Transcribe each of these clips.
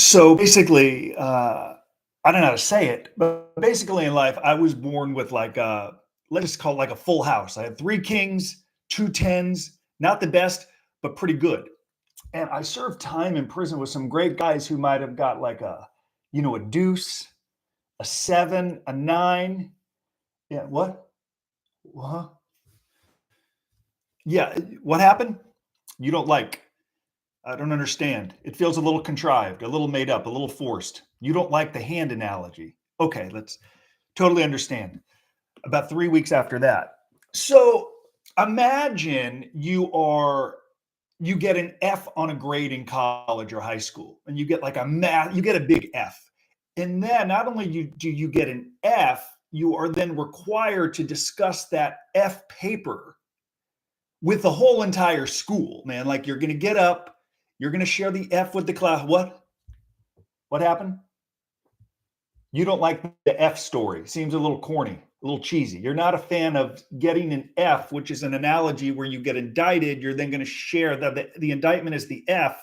So basically, I don't know how to say it, but basically in life, I was born with like let's just call it like a full house. I had three kings, two tens, not the best, but pretty good. And I served time in prison with some great guys who might have got like a deuce, a seven, a nine. Yeah, what? Huh? Yeah, what happened? You don't like. I don't understand. It feels a little contrived, a little made up, a little forced. You don't like the hand analogy. Okay, let's totally understand. About 3 weeks after that. So imagine you get an F on a grade in college or high school, and you get like you get a big F. And then not only do you get an F, you are then required to discuss that F paper with the whole entire school, man. Like you're going to get up, you're going to share the F with the class. What? What happened? You don't like the F story. Seems a little corny, a little cheesy. You're not a fan of getting an F, which is an analogy where you get indicted. You're then going to share the indictment is the F,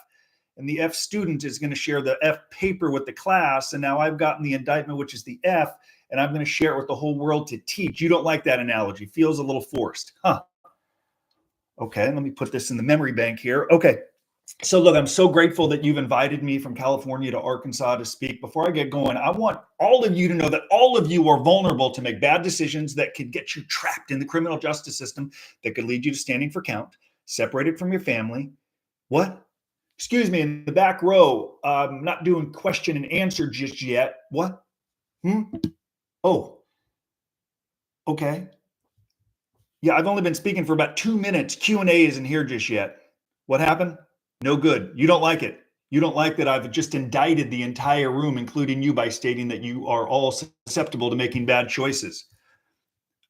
and the F student is going to share the F paper with the class. And now I've gotten the indictment, which is the F, and I'm going to share it with the whole world to teach. You don't like that analogy. Feels a little forced. Huh. Okay, let me put this in the memory bank here. Okay. So look, I'm so grateful that you've invited me from California to Arkansas to speak. Before I get going, I want all of you to know that all of you are vulnerable to make bad decisions that could get you trapped in the criminal justice system, that could lead you to standing for count, separated from your family. What? Excuse me, in the back row, I'm not doing question and answer just yet. What? Oh, okay. Yeah, I've only been speaking for about 2 minutes. Q&A isn't here just yet. What happened? No good. You don't like it. You don't like that I've just indicted the entire room, including you, by stating that you are all susceptible to making bad choices.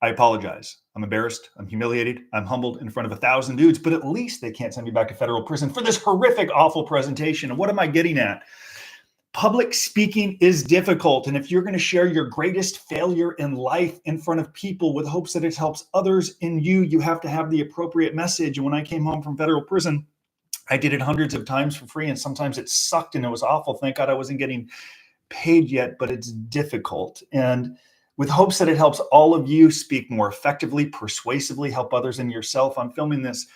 I apologize. I'm embarrassed. I'm humiliated. I'm humbled in front of 1,000 dudes, but at least they can't send me back to federal prison for this horrific, awful presentation. And what am I getting at? Public speaking is difficult. And if you're going to share your greatest failure in life in front of people with hopes that it helps others in you, you have to have the appropriate message. And when I came home from federal prison, I did it hundreds of times for free, and sometimes it sucked and it was awful. Thank God I wasn't getting paid yet, but it's difficult. And with hopes that it helps all of you speak more effectively, persuasively, help others and yourself, I'm filming this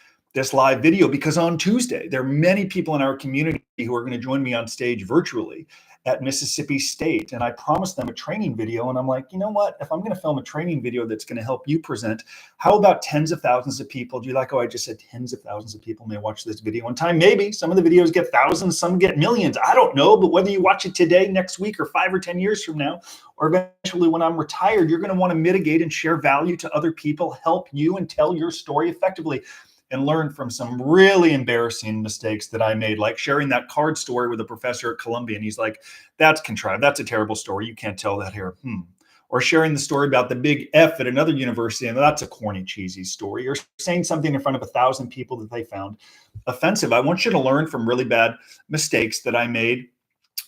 live video because on Tuesday, there are many people in our community who are going to join me on stage virtually at Mississippi State. And I promised them a training video. And I'm like, you know what? If I'm going to film a training video that's going to help you present, how about tens of thousands of people? Do you like how I just said tens of thousands of people may watch this video in time? Maybe some of the videos get thousands, some get millions. I don't know. But whether you watch it today, next week, or 5 or 10 years from now, or eventually when I'm retired, you're going to want to mitigate and share value to other people, help you, and tell your story effectively, and learn from some really embarrassing mistakes that I made, like sharing that card story with a professor at Columbia. And he's like, that's contrived. That's a terrible story. You can't tell that here. Or sharing the story about the big F at another university. And that's a corny, cheesy story. Or saying something in front of 1,000 people that they found offensive. I want you to learn from really bad mistakes that I made,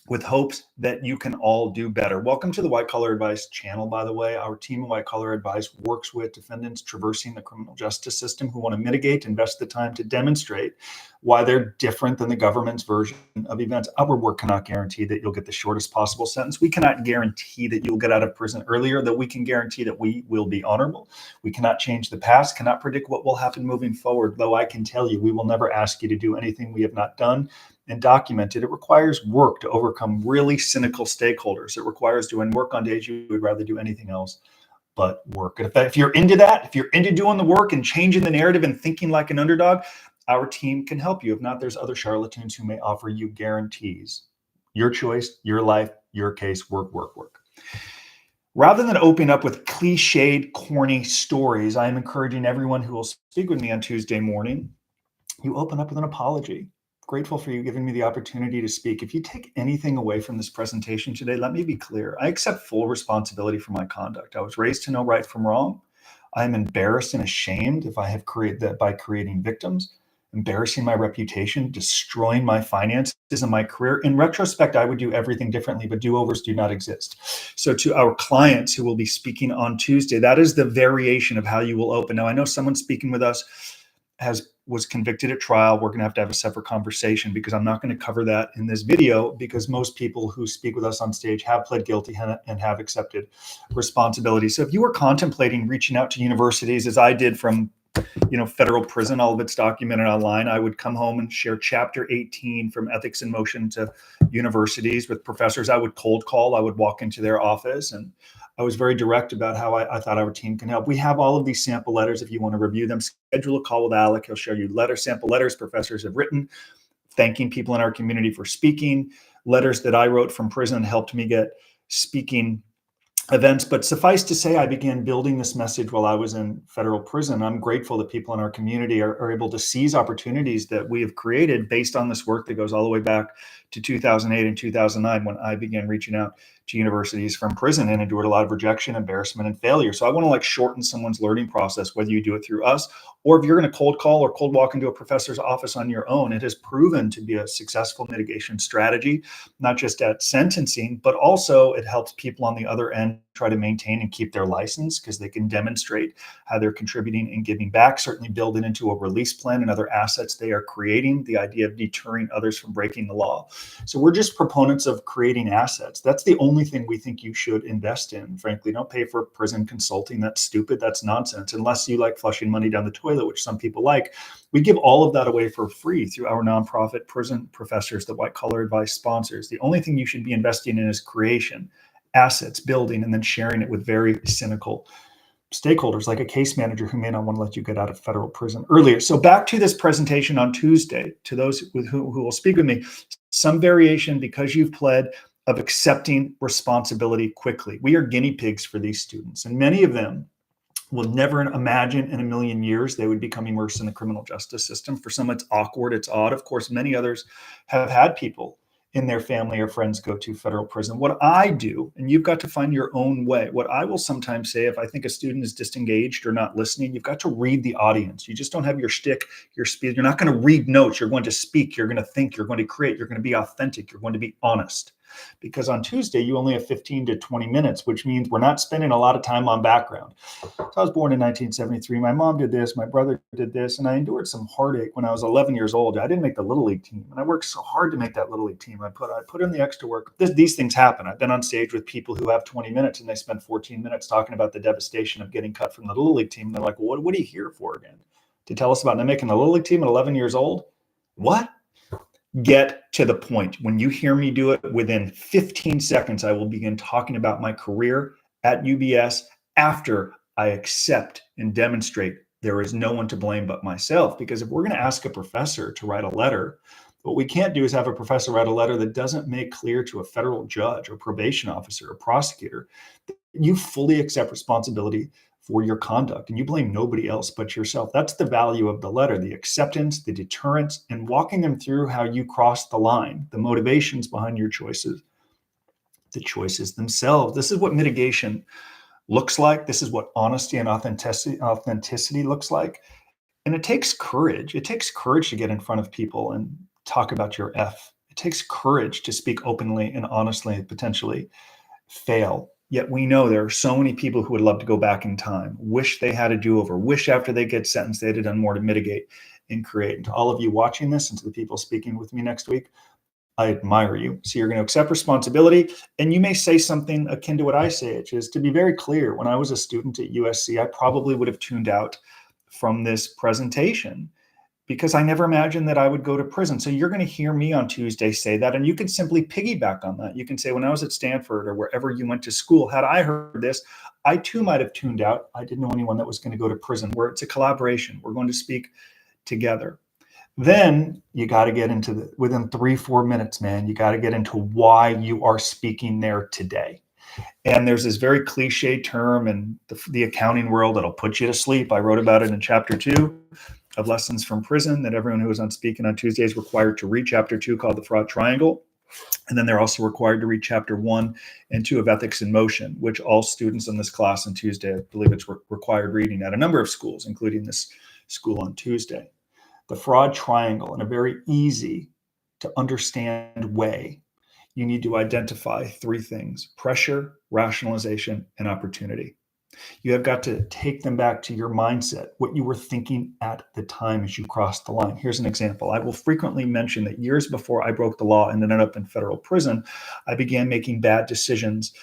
with hopes that you can all do better. Welcome to the White Collar Advice channel, by the way. Our team of White Collar Advice works with defendants traversing the criminal justice system who want to mitigate, invest the time to demonstrate why they're different than the government's version of events. Our work cannot guarantee that you'll get the shortest possible sentence. We cannot guarantee that you'll get out of prison earlier, that we can guarantee that we will be honorable. We cannot change the past, cannot predict what will happen moving forward, though I can tell you we will never ask you to do anything we have not done and documented. It requires work to overcome really cynical stakeholders. It requires doing work on days you would rather do anything else but work. And if you're into that, if you're into doing the work and changing the narrative and thinking like an underdog, our team can help you. If not, there's other charlatans who may offer you guarantees. Your choice, your life, your case, work, work, work. Rather than open up with cliched, corny stories, I am encouraging everyone who will speak with me on Tuesday morning, you open up with an apology. Grateful for you giving me the opportunity to speak. If you take anything away from this presentation today, let me be clear. I accept full responsibility for my conduct. I was raised to know right from wrong. I am embarrassed and ashamed if I have created that by creating victims, embarrassing my reputation, destroying my finances and my career. In retrospect, I would do everything differently, but do-overs do not exist. So to our clients who will be speaking on Tuesday, that is the variation of how you will open. Now, I know someone speaking with us has was convicted at trial. We're going to have a separate conversation because I'm not going to cover that in this video, because most people who speak with us on stage have pled guilty and have accepted responsibility. So if you were contemplating reaching out to universities, as I did from federal prison, all of it's documented online, I would come home and share chapter 18 from Ethics in Motion to universities with professors. I would cold call, I would walk into their office, and I was very direct about how I thought our team can help. We have all of these sample letters. If you want to review them, schedule a call with Alec. He'll show you sample letters professors have written, thanking people in our community for speaking, letters that I wrote from prison helped me get speaking events. But suffice to say, I began building this message while I was in federal prison. I'm grateful that people in our community are able to seize opportunities that we have created based on this work that goes all the way back to 2008 and 2009, when I began reaching out to universities from prison and endured a lot of rejection, embarrassment, and failure. So I want to shorten someone's learning process, whether you do it through us or if you're going to cold call or cold walk into a professor's office on your own. It has proven to be a successful mitigation strategy, not just at sentencing, but also it helps people on the other end try to maintain and keep their license, because they can demonstrate how they're contributing and giving back, certainly build it into a release plan and other assets they are creating, the idea of deterring others from breaking the law. So we're just proponents of creating assets. That's the only thing we think you should invest in. Frankly, don't pay for prison consulting. That's stupid. That's nonsense. Unless you like flushing money down the toilet, which some people like. We give all of that away for free through our nonprofit prison professors, the white collar advice sponsors. The only thing you should be investing in is creation, assets, building, and then sharing it with very cynical stakeholders like a case manager who may not want to let you get out of federal prison earlier. So back to this presentation on Tuesday, to those who will speak with me, some variation, because you've pled, of accepting responsibility quickly. We are guinea pigs for these students, and many of them will never imagine in a million years they would become immersed in the criminal justice system. For some, it's awkward, it's odd. Of course, many others have had people in their family or friends go to federal prison. What I do, and you've got to find your own way, what I will sometimes say, if I think a student is disengaged or not listening, you've got to read the audience. You just don't have your shtick, your speed. You're not going to read notes. You're going to speak. You're going to think. You're going to create. You're going to be authentic. You're going to be honest. Because on Tuesday, you only have 15 to 20 minutes, which means we're not spending a lot of time on background. So I was born in 1973. My mom did this, my brother did this, and I endured some heartache when I was 11 years old. I didn't make the Little League team, and I worked so hard to make that Little League team. I put in the extra work. These things happen. I've been on stage with people who have 20 minutes, and they spend 14 minutes talking about the devastation of getting cut from the Little League team. And they're like, well, what are you here for again? To tell us about not making the Little League team at 11 years old? What? Get to the point. When you hear me do it, within 15 seconds, I will begin talking about my career at UBS after I accept and demonstrate there is no one to blame but myself. Because if we're going to ask a professor to write a letter, what we can't do is have a professor write a letter that doesn't make clear to a federal judge or probation officer or prosecutor that you fully accept responsibility for your conduct and you blame nobody else but yourself. That's the value of the letter, the acceptance, the deterrence, and walking them through how you crossed the line, the motivations behind your choices, the choices themselves. This is what mitigation looks like. This is what honesty and authenticity looks like. And it takes courage. It takes courage to get in front of people and talk about your F. It takes courage to speak openly and honestly and potentially fail. Yet we know there are so many people who would love to go back in time, wish they had a do-over, wish after they get sentenced they'd have done more to mitigate and create. And to all of you watching this and to the people speaking with me next week, I admire you. So you're going to accept responsibility, and you may say something akin to what I say, which is, to be very clear, when I was a student at USC, I probably would have tuned out from this presentation because I never imagined that I would go to prison. So you're going to hear me on Tuesday say that, and you can simply piggyback on that. You can say, when I was at Stanford or wherever you went to school, had I heard this, I too might have tuned out. I didn't know anyone that was going to go to prison, where it's a collaboration. We're going to speak together. Then you got to get into within 3-4 minutes, man, you got to get into why you are speaking there today. And there's this very cliche term in the accounting world that'll put you to sleep. I wrote about it in chapter 2 of Lessons from Prison, that everyone who is on speaking on Tuesday is required to read chapter 2, called the Fraud Triangle. And then they're also required to read chapter 1 and 2 of Ethics in Motion, which all students in this class on Tuesday, I believe it's required reading at a number of schools, including this school on Tuesday. The Fraud Triangle, in a very easy to understand way, you need to identify 3 things: pressure, rationalization, and opportunity. You have got to take them back to your mindset, what you were thinking at the time as you crossed the line. Here's an example. I will frequently mention that years before I broke the law and ended up in federal prison, I began making bad decisions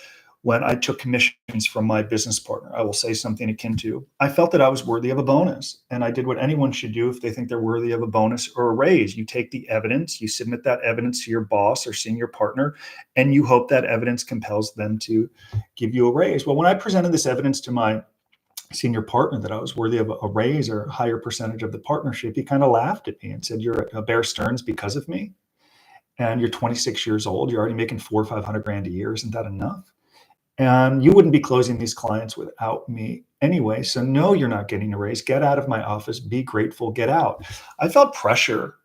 when I took commissions from my business partner. I will say something akin to, I felt that I was worthy of a bonus. And I did what anyone should do if they think they're worthy of a bonus or a raise. You take the evidence, you submit that evidence to your boss or senior partner, and you hope that evidence compels them to give you a raise. Well, when I presented this evidence to my senior partner that I was worthy of a raise or a higher percentage of the partnership, he kind of laughed at me and said, "You're a Bear Stearns because of me? And you're 26 years old. You're already making 400 or 500 grand a year. Isn't that enough? And you wouldn't be closing these clients without me anyway. So no, you're not getting a raise. Get out of my office. Be grateful. Get out." I felt pressure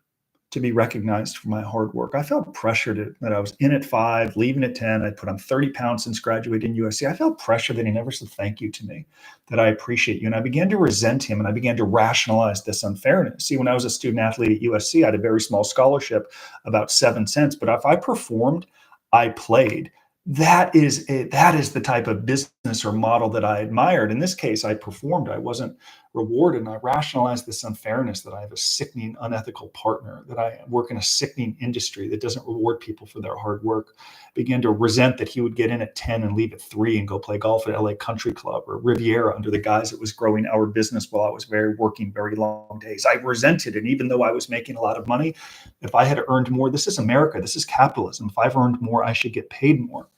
to be recognized for my hard work. I felt pressure that I was in at 5, leaving at 10. I put on 30 pounds since graduating USC. I felt pressure that he never said thank you to me, that I appreciate you. And I began to resent him, and I began to rationalize this unfairness. See, when I was a student athlete at USC, I had a very small scholarship, about 7 cents. But if I performed, I played. That is the type of business or model that I admired. In this case, I performed. I wasn't rewarded, and I rationalized this unfairness, that I have a sickening, unethical partner, that I work in a sickening industry that doesn't reward people for their hard work. Began to resent that he would get in at 10 and leave at 3 and go play golf at LA Country Club or Riviera under the guise it was growing our business while I was working very long days. I resented it, even though I was making a lot of money. If I had earned more, this is America, this is capitalism. If I've earned more, I should get paid more.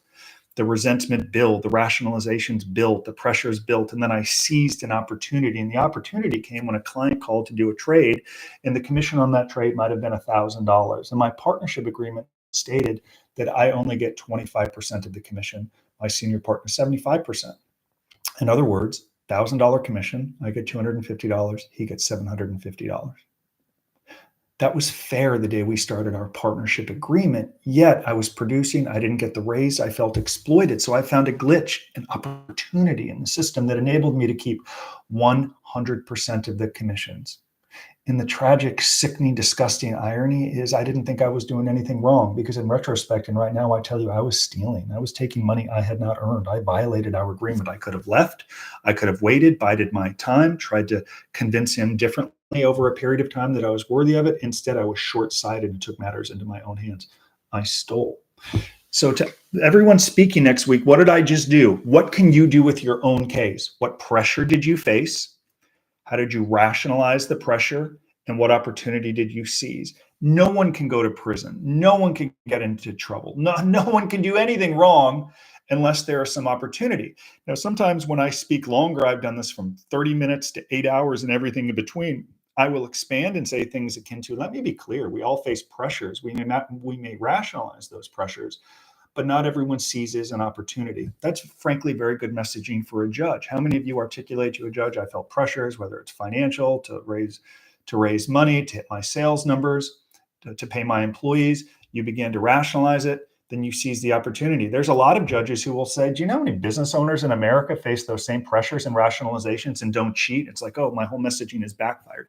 The resentment built, the rationalizations built, the pressures built, and then I seized an opportunity. And the opportunity came when a client called to do a trade, and the commission on that trade might have been $1,000. And my partnership agreement stated that I only get 25% of the commission, my senior partner 75%. In other words, $1,000 commission, I get $250, he gets $750. That was fair the day we started our partnership agreement. Yet I was producing, I didn't get the raise, I felt exploited. So I found a glitch, an opportunity in the system that enabled me to keep 100% of the commissions. And the tragic, sickening, disgusting irony is I didn't think I was doing anything wrong, because in retrospect, and right now, I tell you, I was stealing. I was taking money I had not earned. I violated our agreement. I could have left. I could have waited, bided my time, tried to convince him differently over a period of time that I was worthy of it. Instead, I was short-sighted and took matters into my own hands. I stole. So to everyone speaking next week, what did I just do? What can you do with your own case? What pressure did you face? How did you rationalize the pressure? And what opportunity did you seize? No one can go to prison. No one can get into trouble. No one can do anything wrong unless there is some opportunity. Now, sometimes when I speak longer, I've done this from 30 minutes to 8 hours and everything in between. I will expand and say things akin to, let me be clear, we all face pressures. We may rationalize those pressures, but not everyone seizes an opportunity. That's frankly very good messaging for a judge. How many of you articulate to a judge, I felt pressures, whether it's financial, to raise money, to hit my sales numbers, to pay my employees. You begin to rationalize it, then you seize the opportunity. There's a lot of judges who will say, do you know how many business owners in America face those same pressures and rationalizations and don't cheat? It's like, oh, my whole messaging is backfired.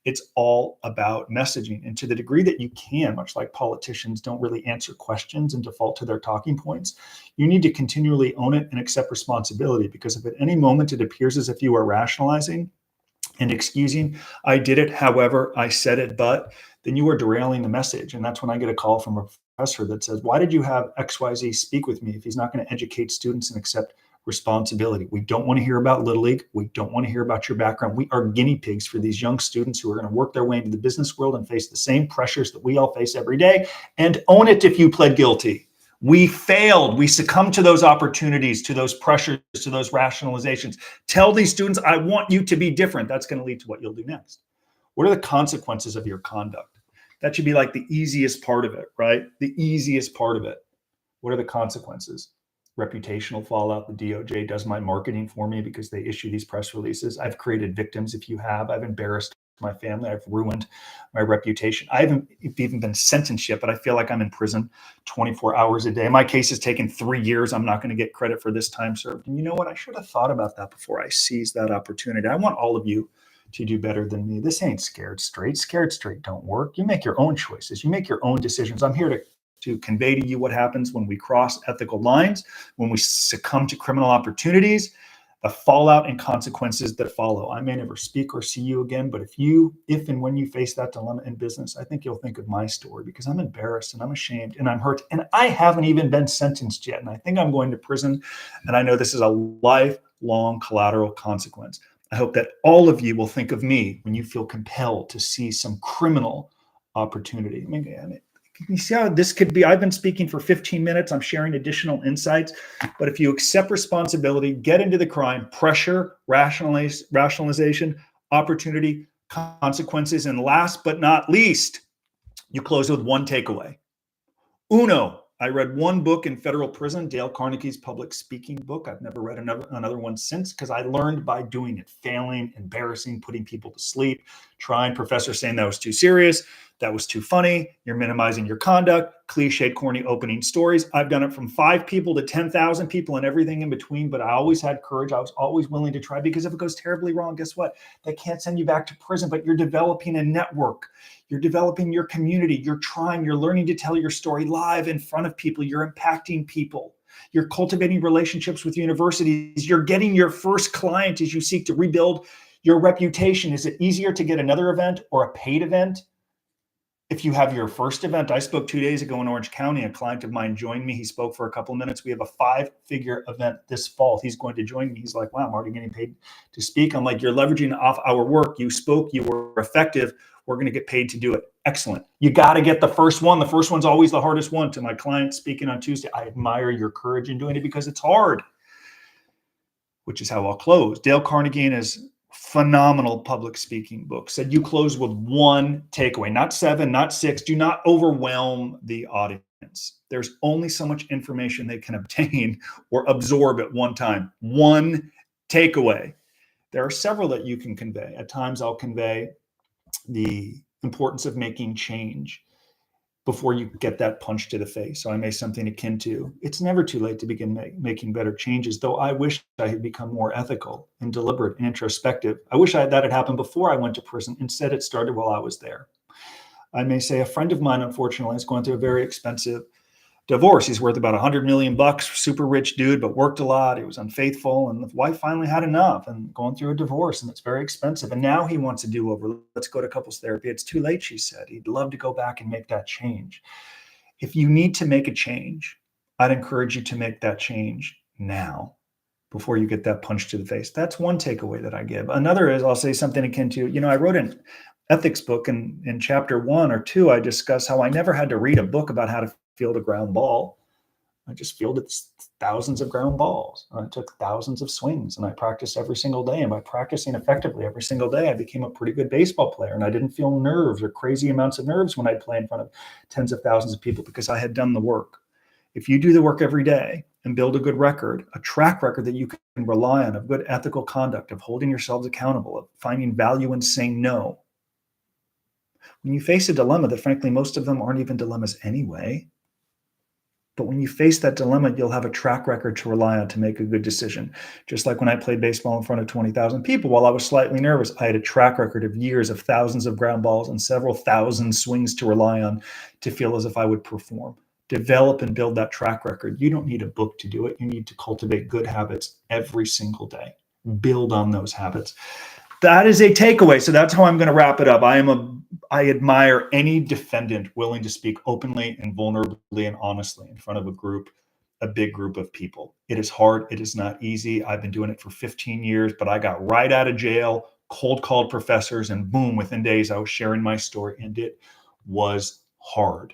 It's all about messaging. And to the degree that you can, much like politicians don't really answer questions and default to their talking points, you need to continually own it and accept responsibility. Because if at any moment it appears as if you are rationalizing and excusing, I did it, however, I said it, but, then you are derailing the message. And that's when I get a call from a professor that says, why did you have XYZ speak with me if he's not going to educate students and accept responsibility? We don't want to hear about Little League. We don't want to hear about your background. We are guinea pigs for these young students who are going to work their way into the business world and face the same pressures that we all face every day. And own it if you pled guilty. We failed. We succumbed to those opportunities, to those pressures, to those rationalizations. Tell these students, I want you to be different. That's going to lead to what you'll do next. What are the consequences of your conduct? That should be like the easiest part of it, right? The easiest part of it. What are the consequences? Reputational fallout. The DOJ does my marketing for me because they issue these press releases. I've created victims, if you have. I've embarrassed my family. I've ruined my reputation. I haven't even been sentenced yet, but I feel like I'm in prison 24 hours a day. My case has taken 3 years. I'm not going to get credit for this time served. And you know what? I should have thought about that before I seized that opportunity. I want all of you to do better than me. This ain't scared straight. Scared straight don't work. You make your own choices. You make your own decisions. I'm here to convey to you what happens when we cross ethical lines, when we succumb to criminal opportunities. the fallout and consequences that follow. I may never speak or see you again, but if and when you face that dilemma in business, I think you'll think of my story, because I'm embarrassed and I'm ashamed and I'm hurt, and I haven't even been sentenced yet. And I think I'm going to prison, and I know this is a lifelong collateral consequence. I hope that all of you will think of me when you feel compelled to see some criminal opportunity. I mean, you see how this could be? I've been speaking for 15 minutes. I'm sharing additional insights. But if you accept responsibility, get into the crime, pressure, rationalization, opportunity, consequences, and last but not least, you close with one takeaway. Uno. I read one book in federal prison, Dale Carnegie's public speaking book. I've never read another one since, because I learned by doing it, failing, embarrassing, putting people to sleep, trying, professor saying that was too serious, that was too funny, you're minimizing your conduct, cliched, corny opening stories. I've done it from 5 people to 10,000 people and everything in between, but I always had courage. I was always willing to try, because if it goes terribly wrong, guess what? They can't send you back to prison, but you're developing a network. You're developing your community. You're trying, you're learning to tell your story live in front of people. You're impacting people. You're cultivating relationships with universities. You're getting your first client as you seek to rebuild your reputation. Is it easier to get another event or a paid event? If you have your first event, I spoke 2 days ago in Orange County. A client of mine joined me. He spoke for a couple of minutes. We have a 5-figure event this fall. He's going to join me. He's like, wow, I'm already getting paid to speak. I'm like, you're leveraging off our work. You spoke, you were effective. We're going to get paid to do it. Excellent. You got to get the first one. The first one's always the hardest one. To my client speaking on Tuesday, I admire your courage in doing it, because it's hard, which is how I'll close. Dale Carnegie, in his phenomenal public speaking book, said you close with one takeaway, not 7, not 6. Do not overwhelm the audience. There's only so much information they can obtain or absorb at one time. One takeaway. There are several that you can convey. At times I'll convey the importance of making change before you get that punch to the face. So I may something akin to, it's never too late to begin making better changes, though I wish I had become more ethical and deliberate and introspective. I wish that had happened before I went to prison. Instead, it started while I was there. I may say a friend of mine, unfortunately, is going through a very expensive divorce. He's worth about $100 million, super rich dude, but worked a lot. He was unfaithful, and the wife finally had enough and going through a divorce, and it's very expensive. And now he wants a do-over. Let's go to couples therapy. It's too late, she said. He'd love to go back and make that change. If you need to make a change, I'd encourage you to make that change now before you get that punch to the face. That's one takeaway that I give. Another is, I'll say something akin to, I wrote an ethics book, and in chapter 1 or 2, I discuss how I never had to read a book about how to field a ground ball. I just fielded thousands of ground balls. I took thousands of swings, and I practiced every single day. And by practicing effectively every single day, I became a pretty good baseball player. And I didn't feel nerves or crazy amounts of nerves when I'd play in front of tens of thousands of people, because I had done the work. If you do the work every day and build a good record, a track record that you can rely on, of good ethical conduct, of holding yourselves accountable, of finding value in saying no, when you face a dilemma that frankly most of them aren't even dilemmas anyway, but when you face that dilemma, you'll have a track record to rely on to make a good decision. Just like when I played baseball in front of 20,000 people, while I was slightly nervous, I had a track record of years of thousands of ground balls and several thousand swings to rely on to feel as if I would perform. Develop and build that track record. You don't need a book to do it. You need to cultivate good habits every single day. Build on those habits. That is a takeaway. So that's how I'm going to wrap it up. I admire any defendant willing to speak openly and vulnerably and honestly in front of a big group of people. It is hard. It is not easy. I've been doing it for 15 years, but I got right out of jail, cold called professors, and boom, within days I was sharing my story, and it was hard.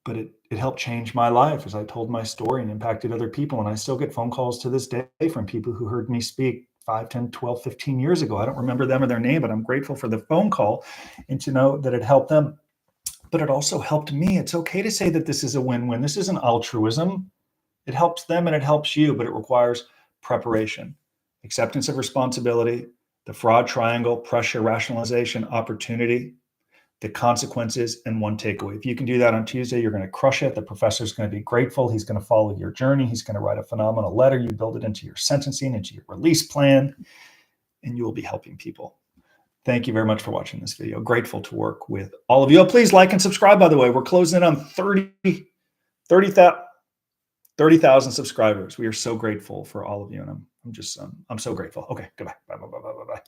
But it helped change my life as I told my story and impacted other people. And I still get phone calls to this day from people who heard me speak 5, 10, 12, 15 years ago. I don't remember them or their name, but I'm grateful for the phone call and to know that it helped them. But it also helped me. It's okay to say that this is a win-win. This isn't altruism. It helps them and it helps you, but it requires preparation, acceptance of responsibility, the fraud triangle, pressure, rationalization, opportunity, the consequences, and one takeaway. If you can do that on Tuesday, you're going to crush it. The professor's going to be grateful. He's going to follow your journey. He's going to write a phenomenal letter. You build it into your sentencing, into your release plan, and you will be helping people. Thank you very much for watching this video. Grateful to work with all of you. Please like and subscribe, by the way. We're closing in on 30,000 subscribers. We are so grateful for all of you, and I'm I'm so grateful. Okay, goodbye. Bye, bye, bye, bye, bye, bye.